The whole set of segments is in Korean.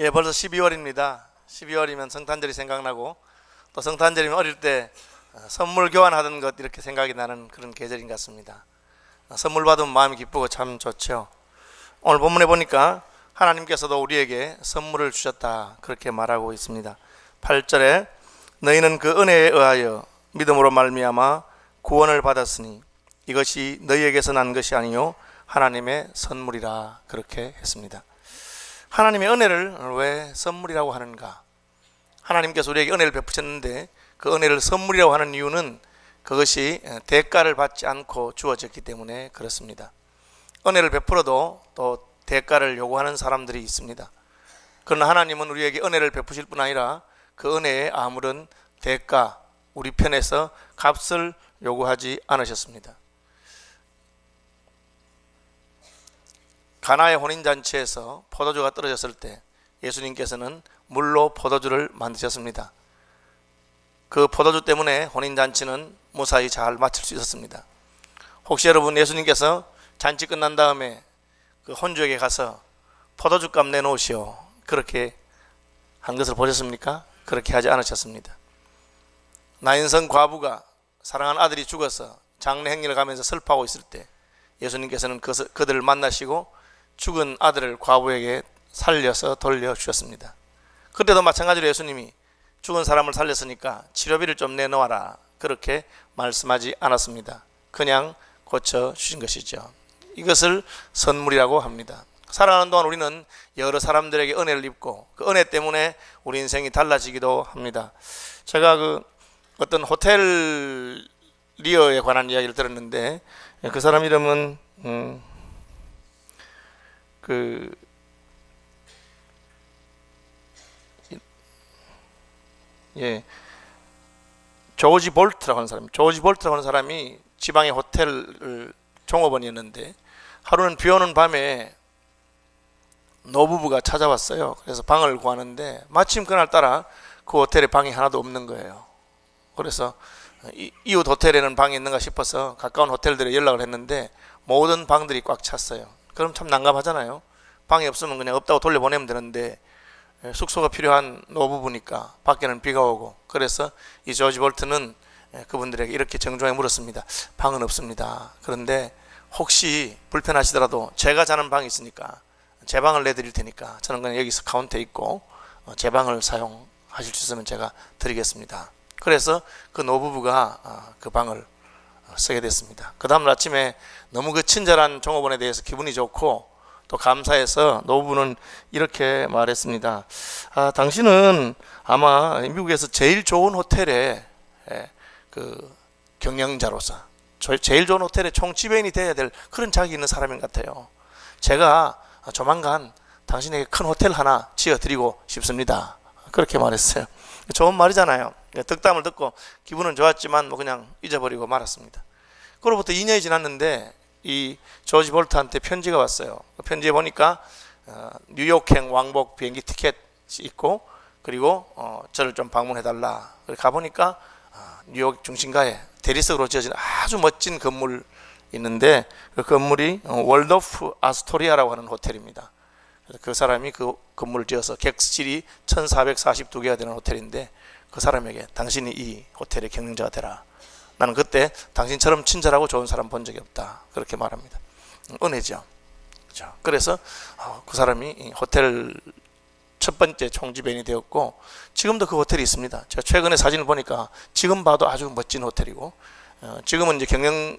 예, 벌써 12월입니다. 12월이면 성탄절이 생각나고 또 성탄절이면 어릴 때 선물 교환하던 것 이렇게 생각이 나는 그런 계절인 것 같습니다. 선물 받으면 마음이 기쁘고 참 좋죠. 오늘 본문에 보니까 하나님께서도 우리에게 선물을 주셨다 그렇게 말하고 있습니다. 8절에 너희는 그 은혜에 의하여 믿음으로 말미암아 구원을 받았으니 이것이 너희에게서 난 것이 아니요 하나님의 선물이라 그렇게 했습니다. 하나님의 은혜를 왜 선물이라고 하는가? 하나님께서 우리에게 은혜를 베푸셨는데 그 은혜를 선물이라고 하는 이유는 그것이 대가를 받지 않고 주어졌기 때문에 그렇습니다. 은혜를 베풀어도 또 대가를 요구하는 사람들이 있습니다. 그러나 하나님은 우리에게 은혜를 베푸실 뿐 아니라 그 은혜에 아무런 대가, 우리 편에서 값을 요구하지 않으셨습니다. 가나의 혼인잔치에서 포도주가 떨어졌을 때 예수님께서는 물로 포도주를 만드셨습니다. 그 포도주 때문에 혼인잔치는 무사히 잘 마칠 수 있었습니다. 혹시 여러분 예수님께서 잔치 끝난 다음에 그 혼주에게 가서 포도주 값 내놓으시오 그렇게 한 것을 보셨습니까? 그렇게 하지 않으셨습니다. 나인성 과부가 사랑하는 아들이 죽어서 장례 행렬을 가면서 슬퍼하고 있을 때 예수님께서는 그들을 만나시고 죽은 아들을 과부에게 살려서 돌려주셨습니다. 그때도 마찬가지로 예수님이 죽은 사람을 살렸으니까 치료비를 좀 내놓아라 그렇게 말씀하지 않았습니다. 그냥 고쳐주신 것이죠. 이것을 선물이라고 합니다. 살아가는 동안 우리는 여러 사람들에게 은혜를 입고 그 은혜 때문에 우리 인생이 달라지기도 합니다. 제가 어떤 호텔 리어에 관한 이야기를 들었는데 그 사람 이름은 조지 볼트라고 하는 사람, 조지 볼트라고 하는 사람이 지방의 호텔 종업원이었는데 하루는 비 오는 밤에 노부부가 찾아왔어요. 그래서 방을 구하는데 마침 그날따라 그 호텔에 방이 하나도 없는 거예요. 그래서 이웃 호텔에는 방이 있는가 싶어서 가까운 호텔들에 연락을 했는데 모든 방들이 꽉 찼어요. 그럼 참 난감하잖아요. 방이 없으면 그냥 없다고 돌려보내면 되는데 숙소가 필요한 노부부니까 밖에는 비가 오고, 그래서 이 조지 볼트는 그분들에게 이렇게 정중하게 물었습니다. 방은 없습니다. 그런데 혹시 불편하시더라도 제가 자는 방이 있으니까 제 방을 내드릴 테니까 저는 그냥 여기서 카운터에 있고 제 방을 사용하실 수 있으면 제가 드리겠습니다. 그래서 그 노부부가 그 방을 쓰게 됐습니다. 그 다음 아침에 너무 그 친절한 종업원에 대해서 기분이 좋고 또 감사해서 노부부는 이렇게 말했습니다. 당신은 아마 미국에서 제일 좋은 호텔의 그 경영자로서 제일 좋은 호텔의 총지배인이 되어야 될 그런 자격이 있는 사람인 것 같아요. 제가 조만간 당신에게 큰 호텔 하나 지어드리고 싶습니다. 그렇게 말했어요. 좋은 말이잖아요. 덕담을 듣고 기분은 좋았지만 그냥 잊어버리고 말았습니다. 그로부터 2년이 지났는데 이 조지 볼트한테 편지가 왔어요. 편지에 보니까 뉴욕행 왕복 비행기 티켓이 있고 그리고 저를 좀 방문해달라. 가보니까 뉴욕 중심가에 대리석으로 지어진 아주 멋진 건물이 있는데 그 건물이 월도프 아스토리아라고 하는 호텔입니다. 그래서 그 사람이 그 건물을 지어서 객실이 1442개가 되는 호텔인데 그 사람에게 당신이 이 호텔의 경영자가 되라. 나는 그때 당신처럼 친절하고 좋은 사람 본 적이 없다. 그렇게 말합니다. 은혜죠. 그렇죠? 그래서 그 사람이 호텔 첫 번째 총지배인이 되었고 지금도 그 호텔이 있습니다. 제가 최근에 사진을 보니까 지금 봐도 아주 멋진 호텔이고 지금은 이제 경영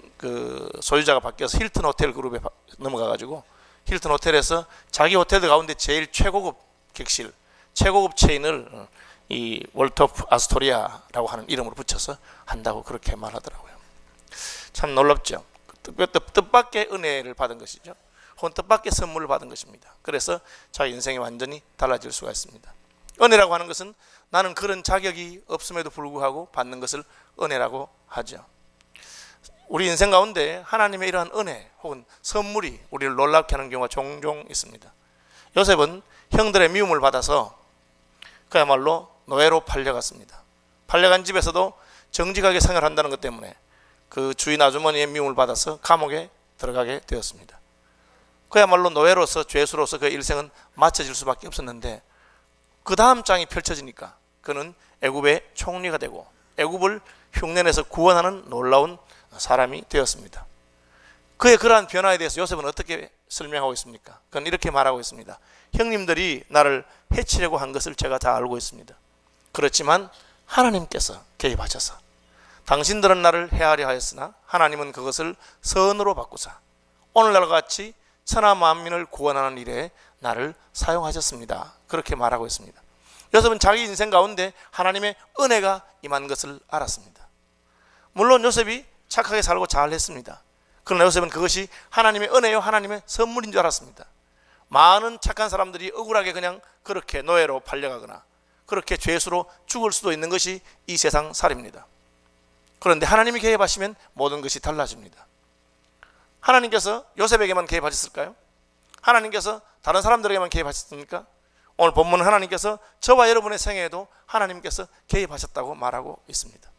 소유자가 바뀌어서 힐튼 호텔 그룹에 넘어가가지고 힐튼 호텔에서 자기 호텔들 가운데 제일 최고급 객실, 최고급 체인을 이 월토프 아스토리아라고 하는 이름으로 붙여서 한다고 그렇게 말하더라고요. 참 놀랍죠. 뜻밖의 은혜를 받은 것이죠. 혹은 뜻밖의 선물을 받은 것입니다. 그래서 자기 인생이 완전히 달라질 수가 있습니다. 은혜라고 하는 것은 나는 그런 자격이 없음에도 불구하고 받는 것을 은혜라고 하죠. 우리 인생 가운데 하나님의 이러한 은혜 혹은 선물이 우리를 놀랍게 하는 경우가 종종 있습니다. 요셉은 형들의 미움을 받아서 그야말로 노예로 팔려갔습니다. 팔려간 집에서도 정직하게 생활한다는 것 때문에 그 주인 아주머니의 미움을 받아서 감옥에 들어가게 되었습니다. 그야말로 노예로서 죄수로서 그의 일생은 마쳐질 수밖에 없었는데 그 다음 장이 펼쳐지니까 그는 애굽의 총리가 되고 애굽을 흉내내서 구원하는 놀라운 사람이 되었습니다. 그의 그러한 변화에 대해서 요셉은 어떻게 설명하고 있습니까? 그는 이렇게 말하고 있습니다. 형님들이 나를 해치려고 한 것을 제가 다 알고 있습니다. 그렇지만 하나님께서 개입하셔서 당신들은 나를 해하려 하였으나 하나님은 그것을 선으로 바꾸사 오늘날과 같이 천하 만민을 구원하는 일에 나를 사용하셨습니다. 그렇게 말하고 있습니다. 요셉은 자기 인생 가운데 하나님의 은혜가 임한 것을 알았습니다. 물론 요셉이 착하게 살고 잘했습니다. 그러나 요셉은 그것이 하나님의 은혜요 하나님의 선물인 줄 알았습니다. 많은 착한 사람들이 억울하게 그냥 그렇게 노예로 팔려가거나 그렇게 죄수로 죽을 수도 있는 것이 이 세상 살입니다. 그런데 하나님이 개입하시면 모든 것이 달라집니다. 하나님께서 요셉에게만 개입하셨을까요? 하나님께서 다른 사람들에게만 개입하셨습니까? 오늘 본문은 하나님께서 저와 여러분의 생애에도 하나님께서 개입하셨다고 말하고 있습니다.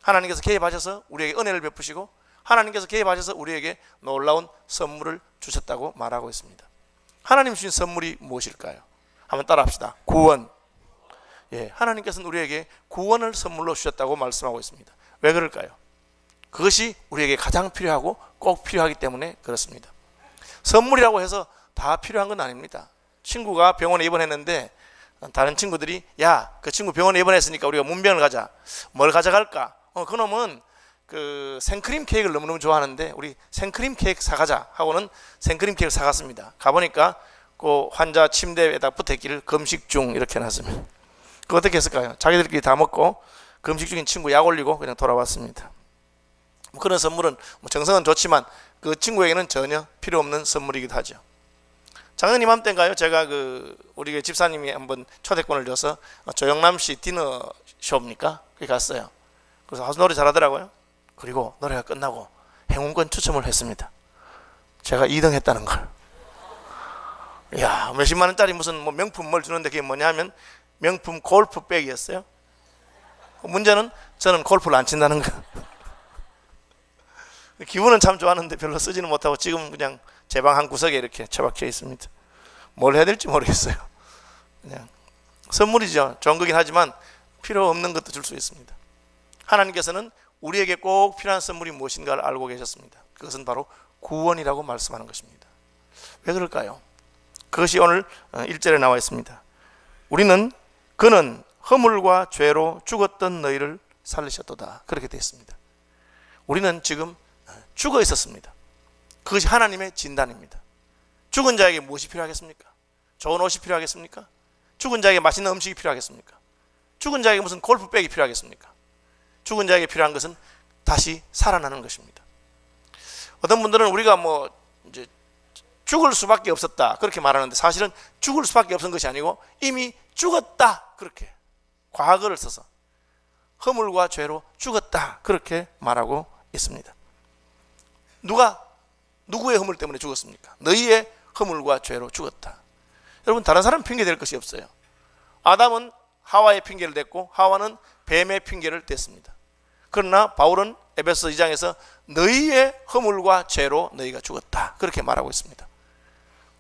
하나님께서 개입하셔서 우리에게 은혜를 베푸시고 하나님께서 개입하셔서 우리에게 놀라운 선물을 주셨다고 말하고 있습니다. 하나님 주신 선물이 무엇일까요? 한번 따라합시다. 구원. 하나님께서는 우리에게 구원을 선물로 주셨다고 말씀하고 있습니다. 왜 그럴까요? 그것이 우리에게 가장 필요하고 꼭 필요하기 때문에 그렇습니다. 선물이라고 해서 다 필요한 건 아닙니다. 친구가 병원에 입원했는데 다른 친구들이 야, 그 친구 병원에 입원했으니까 우리가 문병을 가자. 뭘 가져갈까? 그놈은 그 생크림 케이크를 너무너무 좋아하는데 우리 생크림 케이크 사가자 하고는 생크림 케이크를 사갔습니다. 가보니까 그 환자 침대에다 붙어있기를 금식 중 이렇게 해놨습니다. 그거 어떻게 했을까요? 자기들끼리 다 먹고 금식 중인 친구 약 올리고 그냥 돌아왔습니다. 그런 선물은 정성은 좋지만 그 친구에게는 전혀 필요 없는 선물이기도 하죠. 작년 이맘때인가요? 제가 우리 집사님이 한번 초대권을 줘서 조영남 씨 디너 쇼입니까? 거기 갔어요. 그래서 아주 노래 잘하더라고요. 그리고 노래가 끝나고 행운권 추첨을 했습니다. 제가 2등 했다는 걸. 이야, 몇십만 원짜리 무슨 명품 뭘 주는데 그게 뭐냐면 명품 골프백이었어요. 문제는 저는 골프를 안 친다는 거. 기분은 참 좋았는데 별로 쓰지는 못하고 지금 그냥 제 방 한 구석에 이렇게 처박혀 있습니다. 뭘 해야 될지 모르겠어요. 그냥 선물이죠. 좋은 거긴 하지만 필요 없는 것도 줄 수 있습니다. 하나님께서는 우리에게 꼭 필요한 선물이 무엇인가를 알고 계셨습니다. 그것은 바로 구원이라고 말씀하는 것입니다. 왜 그럴까요? 그것이 오늘 1절에 나와 있습니다. 그는 허물과 죄로 죽었던 너희를 살리셨도다. 그렇게 되어 있습니다. 우리는 지금 죽어 있었습니다. 그것이 하나님의 진단입니다. 죽은 자에게 무엇이 필요하겠습니까? 좋은 옷이 필요하겠습니까? 죽은 자에게 맛있는 음식이 필요하겠습니까? 죽은 자에게 무슨 골프백이 필요하겠습니까? 죽은 자에게 필요한 것은 다시 살아나는 것입니다. 어떤 분들은 우리가 이제 죽을 수밖에 없었다 그렇게 말하는데 사실은 죽을 수밖에 없은 것이 아니고 이미 죽었다 그렇게 과거를 써서 허물과 죄로 죽었다 그렇게 말하고 있습니다. 누구의 허물 때문에 죽었습니까? 너희의 허물과 죄로 죽었다. 여러분 다른 사람 핑계 댈 것이 없어요. 아담은 하와의 핑계를 댔고 하와는 뱀의 핑계를 댔습니다. 그러나 바울은 에베소 2장에서 너희의 허물과 죄로 너희가 죽었다 그렇게 말하고 있습니다.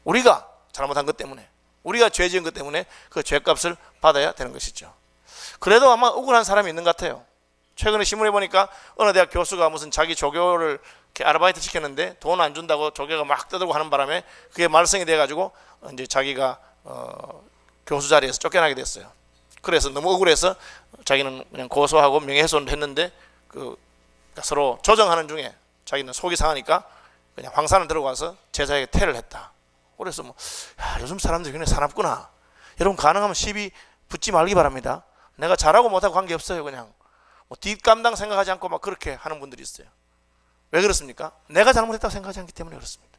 우리가 잘못한 것 때문에 우리가 죄 지은 것 때문에 그 죄값을 받아야 되는 것이죠. 그래도 아마 억울한 사람이 있는 것 같아요. 최근에 신문에 보니까 어느 대학 교수가 무슨 자기 조교를 이렇게 아르바이트 시켰는데 돈 안 준다고 조교가 막 떠들고 하는 바람에 그게 말썽이 돼가지고 이제 자기가 교수 자리에서 쫓겨나게 됐어요. 그래서 너무 억울해서 자기는 그냥 고소하고 명예훼손을 했는데 서로 조정하는 중에 자기는 속이 상하니까 그냥 황산을 들어가서 제자에게 퇴를 했다. 그래서 요즘 사람들이 굉장히 사납구나. 여러분 가능하면 시비 붙지 말기 바랍니다. 내가 잘하고 못하고 관계없어요. 그냥 뒷감당 생각하지 않고 막 그렇게 하는 분들이 있어요. 왜 그렇습니까? 내가 잘못했다고 생각하지 않기 때문에 그렇습니다.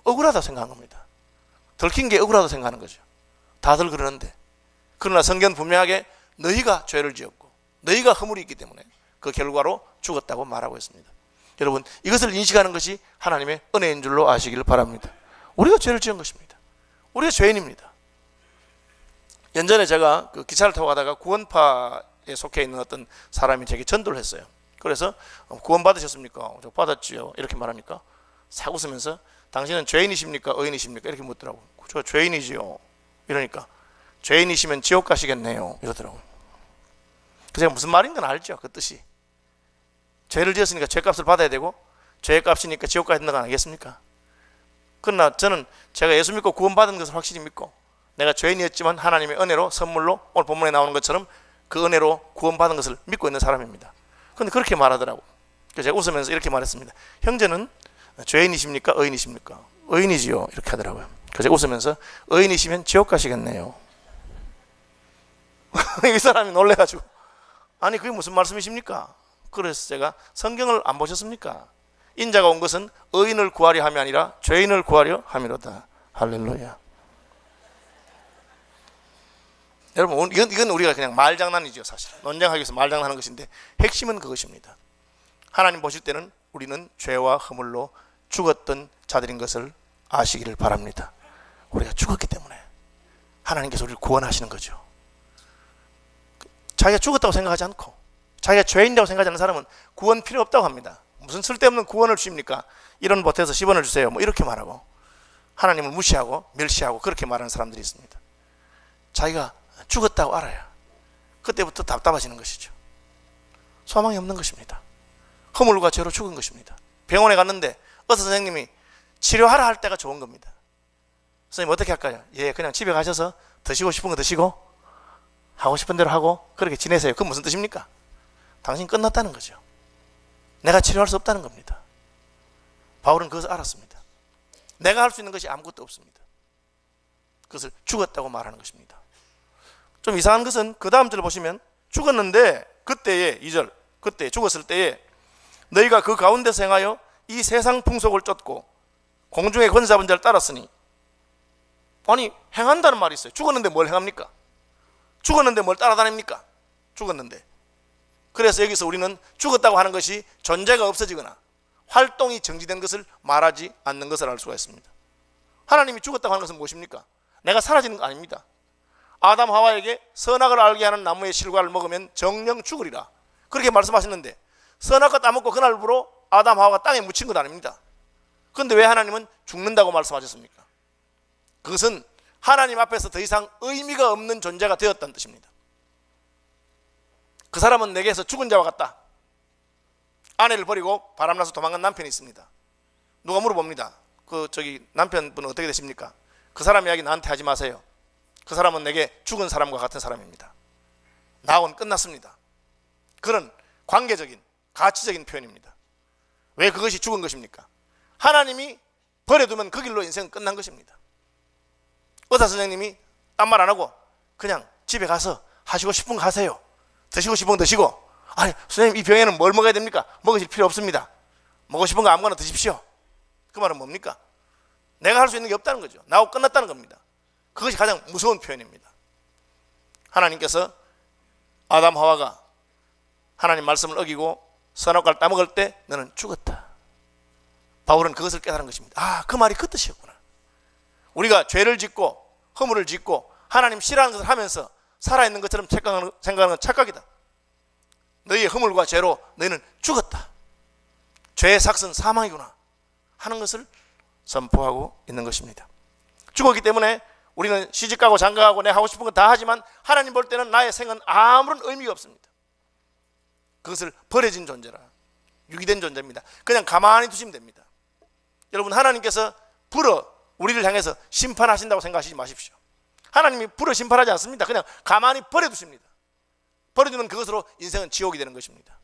억울하다고 생각한 겁니다. 들킨 게 억울하다고 생각하는 거죠. 다들 그러는데 그러나 성경은 분명하게 너희가 죄를 지었고 너희가 허물이 있기 때문에 그 결과로 죽었다고 말하고 있습니다. 여러분 이것을 인식하는 것이 하나님의 은혜인 줄로 아시기를 바랍니다. 우리가 죄를 지은 것입니다. 우리가 죄인입니다. 연전에 제가 기차를 타고 가다가 구원파에 속해 있는 어떤 사람이 제게 전도를 했어요. 그래서 구원 받으셨습니까? 저 받았지요. 이렇게 말하니까 싹 웃으면서 당신은 죄인이십니까? 의인이십니까? 이렇게 묻더라고요. 저 죄인이지요. 이러니까 죄인이시면 지옥 가시겠네요 이러더라고요. 제가 무슨 말인 건 알죠. 그 뜻이 죄를 지었으니까 죄값을 받아야 되고 죄값이니까 지옥 가야 된다는 거 아니겠습니까? 그러나 저는 제가 예수 믿고 구원받은 것을 확실히 믿고 내가 죄인이었지만 하나님의 은혜로 선물로 오늘 본문에 나오는 것처럼 그 은혜로 구원받은 것을 믿고 있는 사람입니다. 그런데 그렇게 말하더라고요. 그래서 제가 웃으면서 이렇게 말했습니다. 형제는 죄인이십니까? 의인이십니까? 의인이지요 이렇게 하더라고요. 그래서 제가 웃으면서 의인이시면 지옥 가시겠네요. 이 사람이 놀래가지고 아니 그게 무슨 말씀이십니까? 그래서 제가 성경을 안 보셨습니까? 인자가 온 것은 의인을 구하려 함이 아니라 죄인을 구하려 함이로다. 할렐루야. 여러분 이건 우리가 그냥 말장난이죠. 사실 논쟁하기 위해서 말장난하는 것인데 핵심은 그것입니다. 하나님 보실 때는 우리는 죄와 허물로 죽었던 자들인 것을 아시기를 바랍니다. 우리가 죽었기 때문에 하나님께서 우리를 구원하시는 거죠. 자기가 죽었다고 생각하지 않고 자기가 죄인이라고 생각하지 않는 사람은 구원 필요 없다고 합니다. 무슨 쓸데없는 구원을 주십니까? 1원 보태서 10원을 주세요 뭐 이렇게 말하고 하나님을 무시하고 멸시하고 그렇게 말하는 사람들이 있습니다. 자기가 죽었다고 알아야 그때부터 답답해지는 것이죠. 소망이 없는 것입니다. 허물과 죄로 죽은 것입니다. 병원에 갔는데 의사 선생님이 치료하라 할 때가 좋은 겁니다. 선생님 어떻게 할까요? 예, 그냥 집에 가셔서 드시고 싶은 거 드시고 하고 싶은 대로 하고 그렇게 지내세요. 그건 무슨 뜻입니까? 당신 끝났다는 거죠. 내가 치료할 수 없다는 겁니다. 바울은 그것을 알았습니다. 내가 할 수 있는 것이 아무것도 없습니다. 그것을 죽었다고 말하는 것입니다. 좀 이상한 것은 그 다음 절을 보시면 죽었는데 그때에 2절 그때 죽었을 때에 너희가 그 가운데서 행하여 이 세상 풍속을 쫓고 공중의 권세 잡은 자를 따랐으니 아니 행한다는 말이 있어요. 죽었는데 뭘 행합니까? 죽었는데 뭘 따라다닙니까? 죽었는데. 그래서 여기서 우리는 죽었다고 하는 것이 존재가 없어지거나 활동이 정지된 것을 말하지 않는 것을 알 수가 있습니다. 하나님이 죽었다고 하는 것은 무엇입니까? 내가 사라지는 거 아닙니다. 아담 하와에게 선악을 알게 하는 나무의 실과를 먹으면 정령 죽으리라 그렇게 말씀하셨는데 선악과 따먹고 그날부로 아담 하와가 땅에 묻힌 것 아닙니다. 그런데 왜 하나님은 죽는다고 말씀하셨습니까? 그것은 하나님 앞에서 더 이상 의미가 없는 존재가 되었다는 뜻입니다. 그 사람은 내게서 죽은 자와 같다. 아내를 버리고 바람나서 도망간 남편이 있습니다. 누가 물어봅니다. 남편분은 어떻게 되십니까? 그 사람 이야기 나한테 하지 마세요. 그 사람은 내게 죽은 사람과 같은 사람입니다. 나하고는 끝났습니다. 그런 관계적인 가치적인 표현입니다. 왜 그것이 죽은 것입니까? 하나님이 버려두면 그 길로 인생은 끝난 것입니다. 의사 선생님이 딴 말 안 하고 그냥 집에 가서 하시고 싶은 거 하세요. 드시고 싶은 거 드시고 아니 선생님 이 병에는 뭘 먹어야 됩니까? 먹으실 필요 없습니다. 먹고 싶은 거 아무거나 드십시오. 그 말은 뭡니까? 내가 할 수 있는 게 없다는 거죠. 나하고 끝났다는 겁니다. 그것이 가장 무서운 표현입니다. 하나님께서 아담 하와가 하나님 말씀을 어기고 선악과를 따먹을 때 너는 죽었다. 바울은 그것을 깨달은 것입니다. 아, 그 말이 그 뜻이었구나. 우리가 죄를 짓고 허물을 짓고 하나님 싫어하는 것을 하면서 살아있는 것처럼 생각하는 건 착각이다. 너희의 허물과 죄로 너희는 죽었다. 죄의 삭은 사망이구나 하는 것을 선포하고 있는 것입니다. 죽었기 때문에 우리는 시집가고 장가가고 내 하고 싶은 거 다 하지만 하나님 볼 때는 나의 생은 아무런 의미가 없습니다. 그것을 버려진 존재라 유기된 존재입니다. 그냥 가만히 두시면 됩니다. 여러분 하나님께서 우리를 향해서 심판하신다고 생각하시지 마십시오. 하나님이 심판하지 않습니다. 그냥 가만히 버려두십니다. 버려두는 그것으로 인생은 지옥이 되는 것입니다.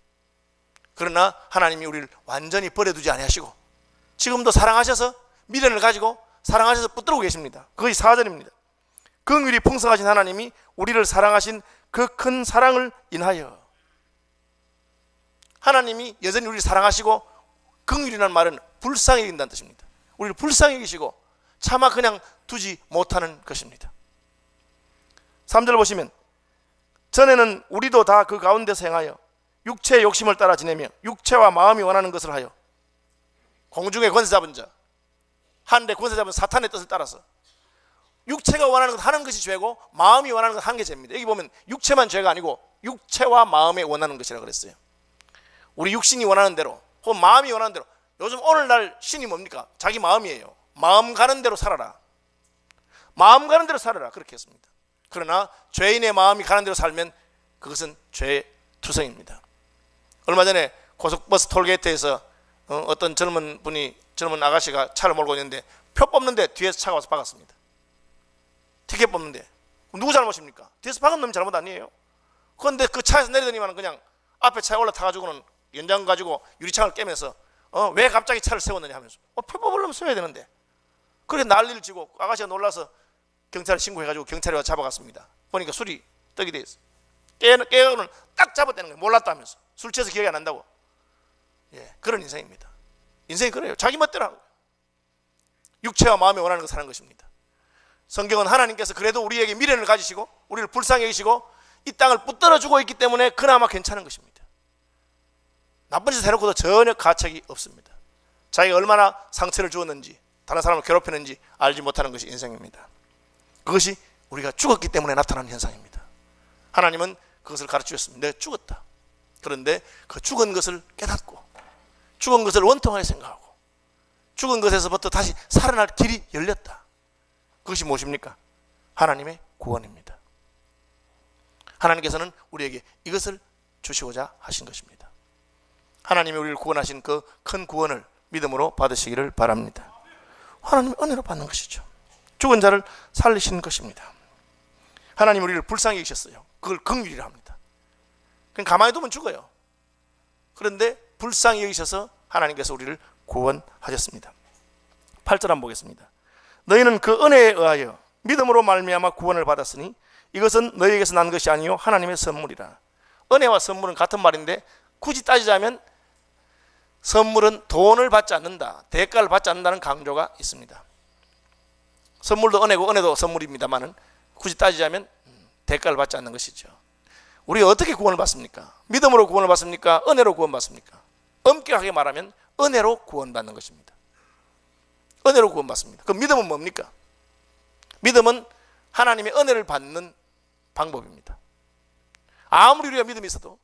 그러나 하나님이 우리를 완전히 버려두지 아니하시고 지금도 사랑하셔서 미련을 가지고 사랑하셔서 붙들고 계십니다. 그것이 4절입니다. 긍휼이 풍성하신 하나님이 우리를 사랑하신 그 큰 사랑을 인하여 하나님이 여전히 우리를 사랑하시고 긍휼이라는 말은 불쌍히 여긴다는 뜻입니다. 우리를 불쌍히 여기시고 차마 그냥 두지 못하는 것입니다. 3절 보시면 전에는 우리도 다 그 가운데서 행하여 육체의 욕심을 따라 지내며 육체와 마음이 원하는 것을 하여 공중의 권세 잡은 자 하늘의 권세 잡은 사탄의 뜻을 따라서 육체가 원하는 것 하는 것이 죄고 마음이 원하는 것 하는 게 죄입니다. 여기 보면 육체만 죄가 아니고 육체와 마음에 원하는 것이라고 그랬어요. 우리 육신이 원하는 대로 혹은 마음이 원하는 대로. 요즘 오늘날 신이 뭡니까? 자기 마음이에요. 마음 가는 대로 살아라. 마음 가는 대로 살아라 그렇게 했습니다. 그러나 죄인의 마음이 가는 대로 살면 그것은 죄의 투성입니다. 얼마 전에 고속버스 톨게이트에서 어떤 젊은 아가씨가 차를 몰고 있는데 표 뽑는데 뒤에서 차가 와서 박았습니다. 티켓 뽑는데 누구 잘못입니까? 뒤에서 박은 놈이 잘못 아니에요. 그런데 그 차에서 내리더니만 그냥 앞에 차에 올라타가지고는 연장 가지고 유리창을 깨면서 왜 갑자기 차를 세웠느냐 하면서 표 뽑으려면 세워야 되는데, 그렇게 난리를 치고 아가씨가 놀라서 경찰에 신고해가지고 경찰이 와서 잡아갔습니다. 보니까 술이 떡이 돼 있어. 깨고는 딱 잡아대는 거예요. 몰랐다면서. 술 취해서 기억이 안 난다고. 예, 그런 인생입니다. 인생이 그래요. 자기 멋대로 하는 거예요. 육체와 마음이 원하는 거 사는 것입니다. 성경은 하나님께서 그래도 우리에게 미련을 가지시고 우리를 불쌍히 여기시고 이 땅을 붙들어 주고 있기 때문에 그나마 괜찮은 것입니다. 나쁜 짓을 해놓고도 전혀 가책이 없습니다. 자기가 얼마나 상처를 주었는지, 다른 사람을 괴롭히는지 알지 못하는 것이 인생입니다. 그것이 우리가 죽었기 때문에 나타나는 현상입니다. 하나님은 그것을 가르쳐 주셨습니다. 내가 죽었다. 그런데 그 죽은 것을 깨닫고 죽은 것을 원통하게 생각하고 죽은 것에서부터 다시 살아날 길이 열렸다. 그것이 무엇입니까? 하나님의 구원입니다. 하나님께서는 우리에게 이것을 주시고자 하신 것입니다. 하나님이 우리를 구원하신 그 큰 구원을 믿음으로 받으시기를 바랍니다. 하나님의 은혜로 받는 것이죠. 죽은 자를 살리시는 것입니다. 하나님 우리를 불쌍히 여기셨어요. 그걸 긍휼이라 합니다. 그냥 가만히 두면 죽어요. 그런데 불쌍히 여기셔서 하나님께서 우리를 구원하셨습니다. 8절 한번 보겠습니다. 너희는 그 은혜에 의하여 믿음으로 말미암아 구원을 받았으니 이것은 너희에게서 난 것이 아니요 하나님의 선물이라. 은혜와 선물은 같은 말인데 굳이 따지자면 선물은 돈을 받지 않는다, 대가를 받지 않는다는 강조가 있습니다. 선물도 은혜고 은혜도 선물입니다만은 굳이 따지자면 대가를 받지 않는 것이죠. 우리가 어떻게 구원을 받습니까? 믿음으로 구원을 받습니까? 은혜로 구원받습니까? 엄격하게 말하면 은혜로 구원받는 것입니다. 은혜로 구원받습니다. 그럼 믿음은 뭡니까? 믿음은 하나님의 은혜를 받는 방법입니다. 아무리 우리가 믿음이 있어도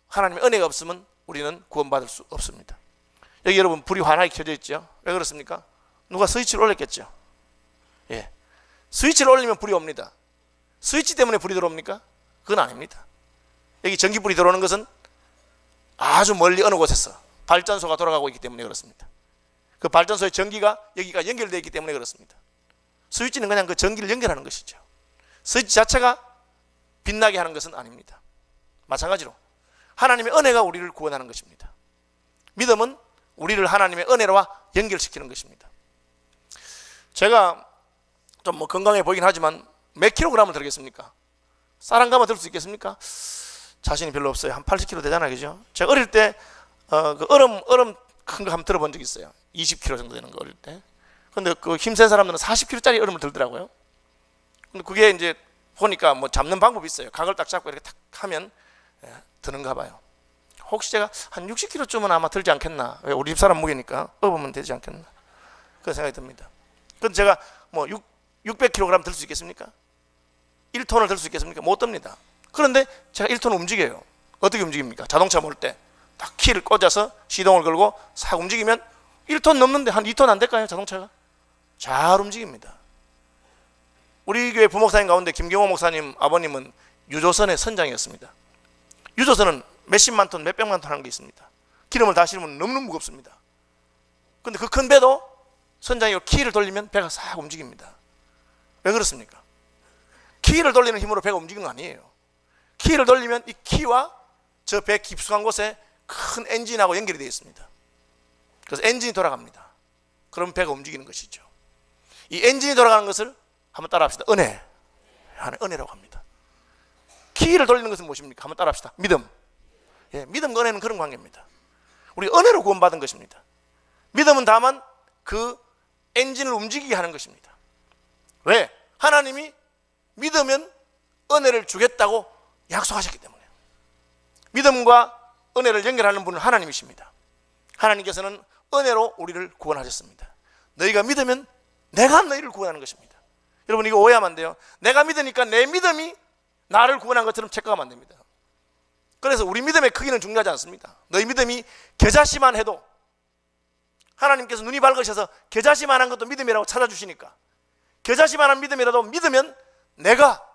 하나님의 은혜가 없으면 우리는 구원받을 수 없습니다. 여기 여러분 불이 환하게 켜져 있죠? 왜 그렇습니까? 누가 스위치를 올렸겠죠? 예. 스위치를 올리면 불이 옵니다. 스위치 때문에 불이 들어옵니까? 그건 아닙니다. 여기 전기불이 들어오는 것은 아주 멀리 어느 곳에서 발전소가 돌아가고 있기 때문에 그렇습니다. 그 발전소의 전기가 여기가 연결되어 있기 때문에 그렇습니다. 스위치는 그냥 그 전기를 연결하는 것이죠. 스위치 자체가 빛나게 하는 것은 아닙니다. 마찬가지로 하나님의 은혜가 우리를 구원하는 것입니다. 믿음은 우리를 하나님의 은혜와 연결시키는 것입니다. 제가 좀 건강해 보이긴 하지만 몇 킬로그램을 들겠습니까? 쌀 한 가마 들 수 있겠습니까? 자신이 별로 없어요. 한 80kg 되잖아요, 그죠? 제가 어릴 때 그 얼음 큰 거 한번 들어본 적이 있어요. 20kg 정도 되는 거 어릴 때. 근데 그 힘센 사람들은 40kg짜리 얼음을 들더라고요. 근데 그게 이제 보니까 뭐 잡는 방법이 있어요. 각을 딱 잡고 이렇게 탁 하면 드는가 봐요. 혹시 제가 한 60kg쯤은 아마 들지 않겠나? 왜 우리 집 사람 무게니까 업으면 되지 않겠나? 그런 생각이 듭니다. 근데 제가 뭐 600kg 들 수 있겠습니까? 1톤을 들 수 있겠습니까? 못 듭니다. 그런데 제가 1톤 움직여요. 어떻게 움직입니까? 자동차 몰 때 딱 키를 꽂아서 시동을 걸고 싹 움직이면 1톤 넘는데 한 2톤 안 될까요? 자동차가? 잘 움직입니다. 우리 교회 부목사님 가운데 김경호 목사님 아버님은 유조선의 선장이었습니다. 유조선은 몇십만 톤, 몇백만 톤 하는 게 있습니다. 기름을 다 실으면 너무 무겁습니다. 그런데 그 큰 배도 선장이 키를 돌리면 배가 싹 움직입니다. 왜 그렇습니까? 키를 돌리는 힘으로 배가 움직이는 거 아니에요. 키를 돌리면 이 키와 저 배 깊숙한 곳에 큰 엔진하고 연결이 되어 있습니다. 그래서 엔진이 돌아갑니다. 그럼 배가 움직이는 것이죠. 이 엔진이 돌아가는 것을 한번 따라 합시다. 은혜. 은혜라고 합니다. 키를 돌리는 것은 무엇입니까? 한번 따라 합시다. 믿음. 예, 믿음과 은혜는 그런 관계입니다. 우리 은혜로 구원받은 것입니다. 믿음은 다만 그 엔진을 움직이게 하는 것입니다. 왜? 하나님이 믿으면 은혜를 주겠다고 약속하셨기 때문에. 믿음과 은혜를 연결하는 분은 하나님이십니다. 하나님께서는 은혜로 우리를 구원하셨습니다. 너희가 믿으면 내가 너희를 구원하는 것입니다. 여러분 이거 오해하면 안 돼요. 내가 믿으니까 내 믿음이 나를 구원한 것처럼 착각하면 안 됩니다. 그래서 우리 믿음의 크기는 중요하지 않습니다. 너희 믿음이 겨자씨만 해도 하나님께서 눈이 밝으셔서 겨자씨만한 것도 믿음이라고 찾아주시니까 겨자씨만한 믿음이라도 믿으면 내가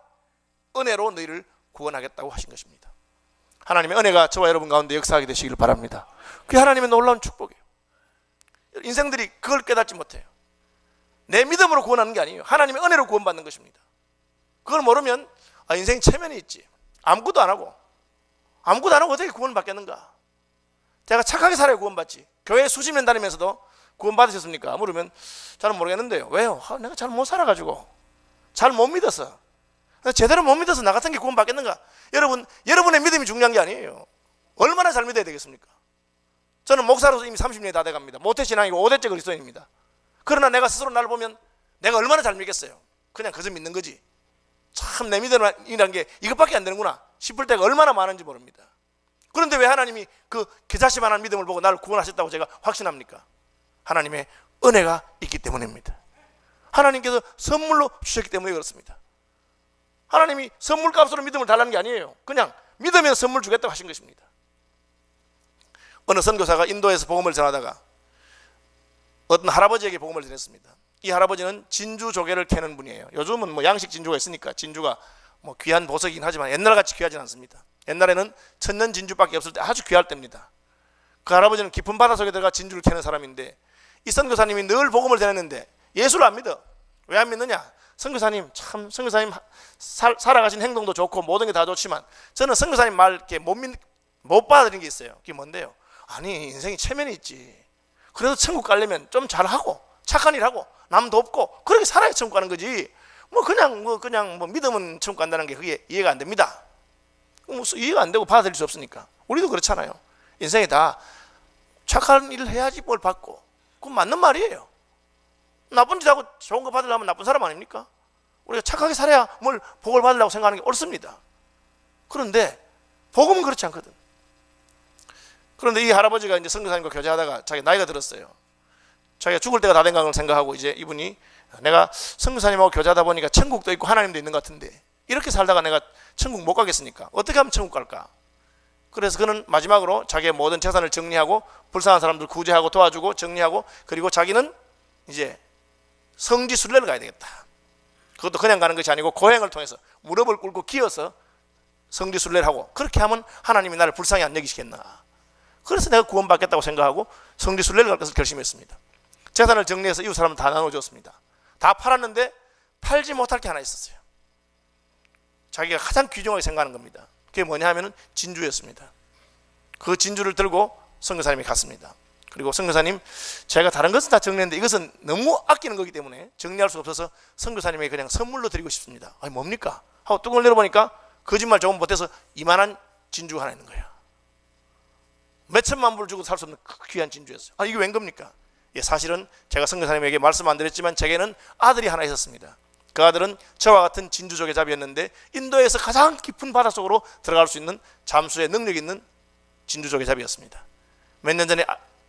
은혜로 너희를 구원하겠다고 하신 것입니다. 하나님의 은혜가 저와 여러분 가운데 역사하게 되시기를 바랍니다. 그게 하나님의 놀라운 축복이에요. 인생들이 그걸 깨닫지 못해요. 내 믿음으로 구원하는 게 아니에요. 하나님의 은혜로 구원받는 것입니다. 그걸 모르면 인생이 체면이 있지. 아무것도 안 하고 어떻게 구원받겠는가? 제가 착하게 살아야 구원받지. 교회 수십 년 다니면서도 구원받으셨습니까? 물으면 저는 모르겠는데요. 왜요? 내가 잘 못 살아가지고, 잘 못 믿어서, 제대로 못 믿어서 나 같은 게 구원받겠는가? 여러분의 믿음이 중요한 게 아니에요. 얼마나 잘 믿어야 되겠습니까? 저는 목사로서 이미 30년이 다 돼갑니다. 모태신앙이고 5대째 그리스도인입니다. 그러나 내가 스스로 나를 보면 내가 얼마나 잘 믿겠어요? 그냥 그저 믿는 거지. 참 내 믿음이라는 게 이것밖에 안 되는구나 싶을 때가 얼마나 많은지 모릅니다. 그런데 왜 하나님이 그 겨자씨만한 믿음을 보고 나를 구원하셨다고 제가 확신합니까? 하나님의 은혜가 있기 때문입니다. 하나님께서 선물로 주셨기 때문에 그렇습니다. 하나님이 선물값으로 믿음을 달라는 게 아니에요. 그냥 믿으면 선물 주겠다고 하신 것입니다. 어느 선교사가 인도에서 복음을 전하다가 어떤 할아버지에게 복음을 전했습니다. 이 할아버지는 진주 조개를 캐는 분이에요. 요즘은 뭐 양식 진주가 있으니까 진주가 뭐 귀한 보석이긴 하지만 옛날같이 귀하진 않습니다. 옛날에는 천년 진주밖에 없을 때 아주 귀할 때입니다. 그 할아버지는 깊은 바다 속에 들어가 진주를 캐는 사람인데 이 선교사님이 늘 복음을 전했는데 예수를 안 믿어. 왜 안 믿느냐? 선교사님 살아가신 행동도 좋고 모든 게 다 좋지만 저는 선교사님 말 이렇게 못 받아들이는 게 있어요. 그게 뭔데요? 아니 인생이 체면이 있지. 그래도 천국 가려면 좀 잘하고 착한 일하고 남 돕고 그렇게 살아야 천국 가는 거지. 그냥 믿으면 천국 간다는 게 그게 이해가 안 됩니다. 이해가 안 되고 받아들일 수 없으니까. 우리도 그렇잖아요. 인생에 다 착한 일을 해야지 뭘 받고. 그건 맞는 말이에요. 나쁜 짓 하고 좋은 거 받으려면 나쁜 사람 아닙니까? 우리가 착하게 살아야 뭘 복을 받으려고 생각하는 게 옳습니다. 그런데 복음은 그렇지 않거든. 그런데 이 할아버지가 이제 선교사님과 교제하다가 자기 나이가 들었어요. 자기가 죽을 때가 다 된 걸 생각하고 이제 이분이 내가 선교사님하고 교제하다 보니까 천국도 있고 하나님도 있는 것 같은데 이렇게 살다가 내가 천국 못 가겠으니까 어떻게 하면 천국 갈까? 그래서 그는 마지막으로 자기의 모든 재산을 정리하고 불쌍한 사람들 구제하고 도와주고 정리하고 그리고 자기는 이제 성지 순례를 가야 되겠다. 그것도 그냥 가는 것이 아니고 고행을 통해서 무릎을 꿇고 기어서 성지 순례를 하고 그렇게 하면 하나님이 나를 불쌍히 안 여기시겠나. 그래서 내가 구원받겠다고 생각하고 성지 순례를 갈 것을 결심했습니다. 재산을 정리해서 이웃 사람을 다 나눠줬습니다. 다 팔았는데 팔지 못할 게 하나 있었어요. 자기가 가장 귀중하게 생각하는 겁니다. 그게 뭐냐 하면은 진주였습니다. 그 진주를 들고 선교사님이 갔습니다. 그리고 선교사님, 제가 다른 것은 다 정리했는데 이것은 너무 아끼는 거기 때문에 정리할 수 없어서 선교사님에게 그냥 선물로 드리고 싶습니다. 아니 뭡니까? 하고 뚜껑을 열어보니까 거짓말 조금 못해서 이만한 진주가 하나 있는 거예요. 몇 천만 불 주고 살 수 없는 귀한 진주였어요. 이게 웬 겁니까? 사실은 제가 선교사님에게 말씀 안 드렸지만 제게는 아들이 하나 있었습니다. 그 아들은 저와 같은 진주조개잡이였는데 인도에서 가장 깊은 바닷속으로 들어갈 수 있는 잠수의 능력 있는 진주조개잡이였습니다. 몇 년 전에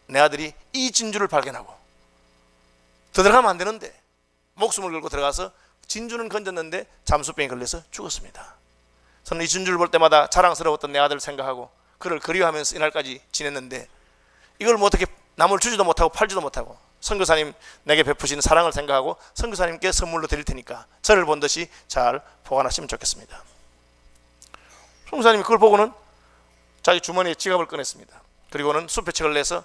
내 아들이 이 진주를 발견하고 더 들어가면 안 되는데 목숨을 걸고 들어가서 진주는 건졌는데 잠수병에 걸려서 죽었습니다. 저는 이 진주를 볼 때마다 자랑스러웠던 내 아들을 생각하고 그를 그리워하면서 이날까지 지냈는데 이걸 뭐 어떻게 남을 주지도 못하고 팔지도 못하고 선교사님 내게 베푸신 사랑을 생각하고 선교사님께 선물로 드릴 테니까 저를 본 듯이 잘 보관하시면 좋겠습니다. 선교사님이 그걸 보고는 자기 주머니에 지갑을 꺼냈습니다. 그리고는 수표책을 내서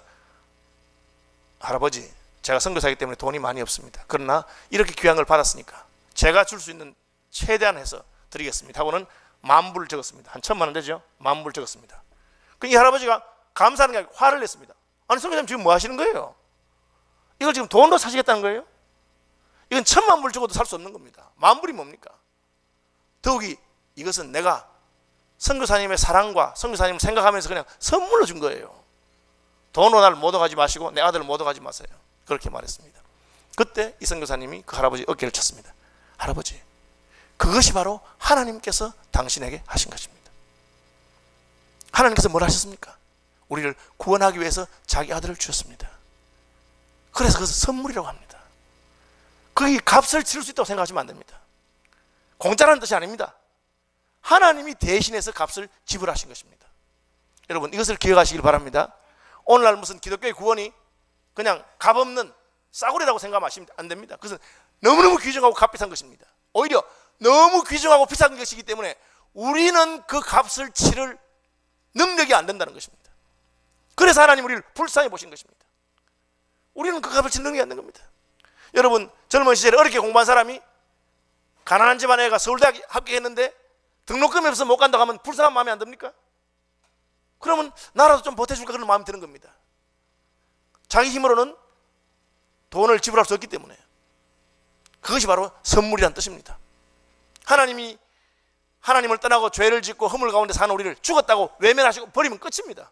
할아버지, 제가 선교사이기 때문에 돈이 많이 없습니다. 그러나 이렇게 귀한 걸 받았으니까 제가 줄 수 있는 최대한 해서 드리겠습니다 하고는 10,000불 적었습니다. 한 1,000만 원 되죠? 10,000불 적었습니다. 이 할아버지가 감사하는 게 아니고 화를 냈습니다. 아니 선교사님 지금 뭐 하시는 거예요? 이걸 지금 돈으로 사시겠다는 거예요? 이건 1,000,000불 주고도 살 수 없는 겁니다. 10,000불이 뭡니까? 더욱이 이것은 내가 선교사님의 사랑과 선교사님을 생각하면서 그냥 선물로 준 거예요. 돈으로 나를 못 얻어가지 마시고 내 아들을 못 얻어가지 마세요. 그렇게 말했습니다. 그때 이 선교사님이 그 할아버지 어깨를 쳤습니다. 할아버지, 그것이 바로 하나님께서 당신에게 하신 것입니다. 하나님께서 뭘 하셨습니까? 우리를 구원하기 위해서 자기 아들을 주셨습니다. 그래서 그것은 선물이라고 합니다. 그게 값을 치를 수 있다고 생각하시면 안 됩니다. 공짜라는 뜻이 아닙니다. 하나님이 대신해서 값을 지불하신 것입니다. 여러분 이것을 기억하시길 바랍니다. 오늘날 무슨 기독교의 구원이 그냥 값없는 싸구려라고 생각하시면 안 됩니다. 그것은 너무너무 귀중하고 값비싼 것입니다. 오히려 너무 귀중하고 비싼 것이기 때문에 우리는 그 값을 치를 능력이 안 된다는 것입니다. 그래서 하나님 우리를 불쌍히 보신 것입니다. 우리는 그 값을 치는 능력이 안 된 겁니다. 여러분, 젊은 시절에 어렵게 공부한 사람이 가난한 집안 애가 서울대학 합격했는데 등록금이 없어서 못 간다고 하면 불쌍한 마음이 안 듭니까? 그러면 나라도 좀 보태줄까 그런 마음이 드는 겁니다. 자기 힘으로는 돈을 지불할 수 없기 때문에. 그것이 바로 선물이란 뜻입니다. 하나님이 하나님을 떠나고 죄를 짓고 허물 가운데 사는 우리를 죽었다고 외면하시고 버리면 끝입니다.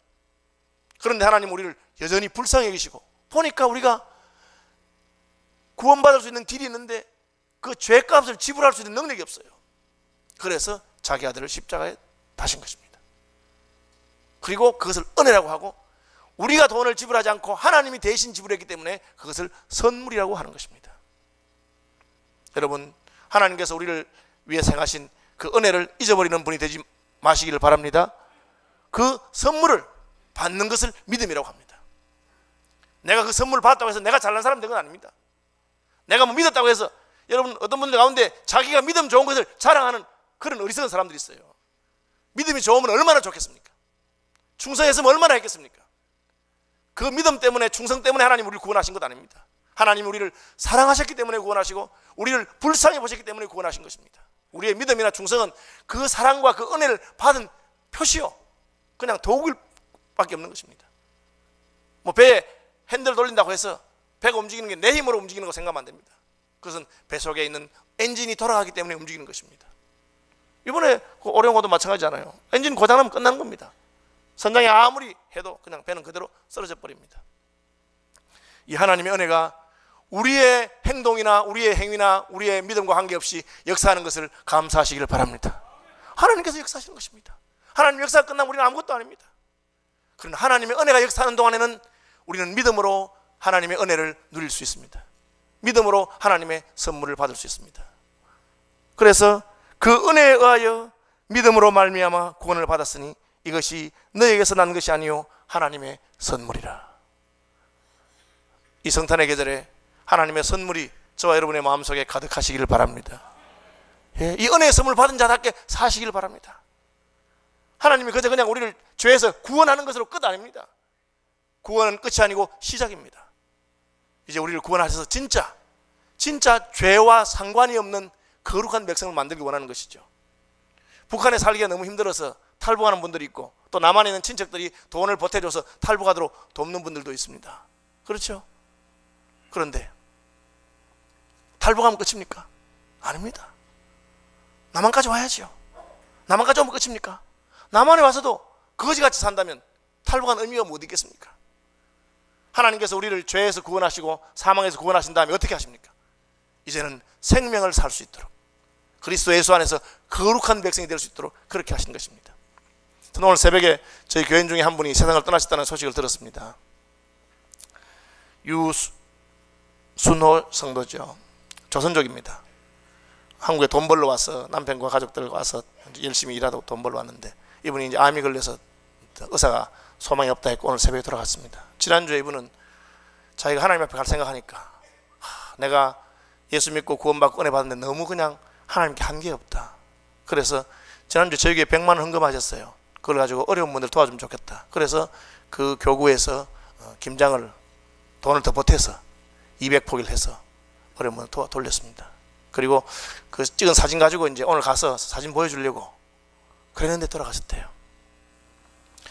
그런데 하나님 우리를 여전히 불쌍히 여기시고 보니까 우리가 구원받을 수 있는 길이 있는데 그 죄값을 지불할 수 있는 능력이 없어요. 그래서 자기 아들을 십자가에 다신 것입니다. 그리고 그것을 은혜라고 하고 우리가 돈을 지불하지 않고 하나님이 대신 지불했기 때문에 그것을 선물이라고 하는 것입니다. 여러분, 하나님께서 우리를 위해 행하신 그 은혜를 잊어버리는 분이 되지 마시기를 바랍니다. 그 선물을 받는 것을 믿음이라고 합니다. 내가 그 선물을 받았다고 해서 내가 잘난 사람 된 건 아닙니다. 내가 뭐 믿었다고 해서, 여러분 어떤 분들 가운데 자기가 믿음 좋은 것을 자랑하는 그런 어리석은 사람들이 있어요. 믿음이 좋으면 얼마나 좋겠습니까? 충성했으면 얼마나 했겠습니까? 그 믿음 때문에, 충성 때문에 하나님 우리를 구원하신 것 아닙니다. 하나님 우리를 사랑하셨기 때문에 구원하시고 우리를 불쌍히 보셨기 때문에 구원하신 것입니다. 우리의 믿음이나 충성은 그 사랑과 그 은혜를 받은 표시요, 그냥 도구일 밖에 없는 것입니다. 뭐 배에 핸들을 돌린다고 해서 배가 움직이는 게 내 힘으로 움직이는 거 생각하면 안 됩니다. 그것은 배 속에 있는 엔진이 돌아가기 때문에 움직이는 것입니다. 이번에 그 오룡호도 마찬가지잖아요. 엔진 고장나면 끝나는 겁니다. 선장이 아무리 해도 그냥 배는 그대로 쓰러져 버립니다. 이 하나님의 은혜가 우리의 행동이나 우리의 행위나 우리의 믿음과 관계없이 역사하는 것을 감사하시기를 바랍니다. 하나님께서 역사하시는 것입니다. 하나님 역사가 끝나면 우리는 아무것도 아닙니다. 그러나 하나님의 은혜가 역사하는 동안에는 우리는 믿음으로 하나님의 은혜를 누릴 수 있습니다. 믿음으로 하나님의 선물을 받을 수 있습니다. 그래서 그 은혜에 의하여 믿음으로 말미암아 구원을 받았으니 이것이 너에게서 난 것이 아니요 하나님의 선물이라. 이 성탄의 계절에 하나님의 선물이 저와 여러분의 마음속에 가득하시기를 바랍니다. 예, 이 은혜의 선물 받은 자답게 사시기를 바랍니다. 하나님이 그냥 우리를 죄에서 구원하는 것으로 끝 아닙니다. 구원은 끝이 아니고 시작입니다. 이제 우리를 구원하셔서 진짜 죄와 상관이 없는 거룩한 백성을 만들기 원하는 것이죠. 북한에 살기가 너무 힘들어서 탈북하는 분들이 있고, 또 남한에 있는 친척들이 돈을 보태줘서 탈북하도록 돕는 분들도 있습니다. 그렇죠? 그런데 탈북하면 끝입니까? 아닙니다. 남한까지 와야죠. 남한까지 오면 끝입니까? 남한에 와서도 거지같이 산다면 탈북한 의미가 못 있겠습니까? 하나님께서 우리를 죄에서 구원하시고 사망에서 구원하신 다음에 어떻게 하십니까? 이제는 생명을 살 수 있도록, 그리스도 예수 안에서 거룩한 백성이 될 수 있도록 그렇게 하신 것입니다. 저는 오늘 새벽에 저희 교인 중에 한 분이 세상을 떠나셨다는 소식을 들었습니다. 유순호 성도죠. 조선족입니다. 한국에 돈 벌러 와서 남편과 가족들과 와서 열심히 일하고 돈 벌러 왔는데, 이분이 이제 암이 걸려서 의사가 소망이 없다 했고 오늘 새벽에 돌아갔습니다. 지난주에 이분은 자기가 하나님 앞에 갈 생각하니까, 내가 예수 믿고 구원받고 은혜 받았는데 너무 그냥 하나님께 한게 없다. 그래서 지난주 저희 교회에 100만 원 헌금하셨어요. 그걸 가지고 어려운 분들 도와주면 좋겠다. 그래서 그 교구에서 김장을 돈을 더 보태서 200포기를 해서 어려운 분들 돌렸습니다. 그리고 그 찍은 사진 가지고 이제 오늘 가서 사진 보여주려고 그랬는데 돌아가셨대요.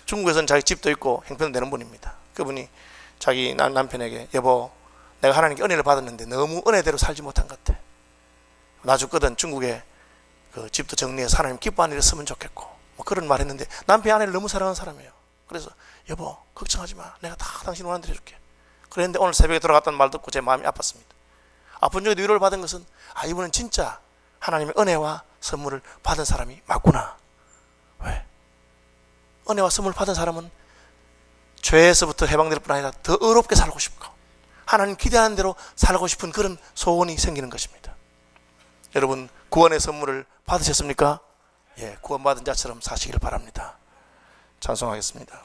중국에서는 자기 집도 있고 형편도 되는 분입니다. 그분이 자기 남편에게, 여보, 내가 하나님께 은혜를 받았는데 너무 은혜대로 살지 못한 것 같아. 나 죽거든 중국에 그 집도 정리해서 하나님 기뻐하는 일을 쓰면 좋겠고, 뭐 그런 말 했는데 남편이 아내를 너무 사랑하는 사람이에요. 그래서 여보 걱정하지 마, 내가 다 당신 원하는 대로 해줄게. 그랬는데 오늘 새벽에 돌아갔다는 말 듣고 제 마음이 아팠습니다. 아픈 중에도 위로를 받은 것은, 이분은 진짜 하나님의 은혜와 선물을 받은 사람이 맞구나. 왜? 은혜와 선물을 받은 사람은 죄에서부터 해방될 뿐 아니라 더 의롭게 살고 싶고 하나님 기대하는 대로 살고 싶은 그런 소원이 생기는 것입니다. 여러분, 구원의 선물을 받으셨습니까? 예, 구원받은 자처럼 사시기를 바랍니다. 찬송하겠습니다.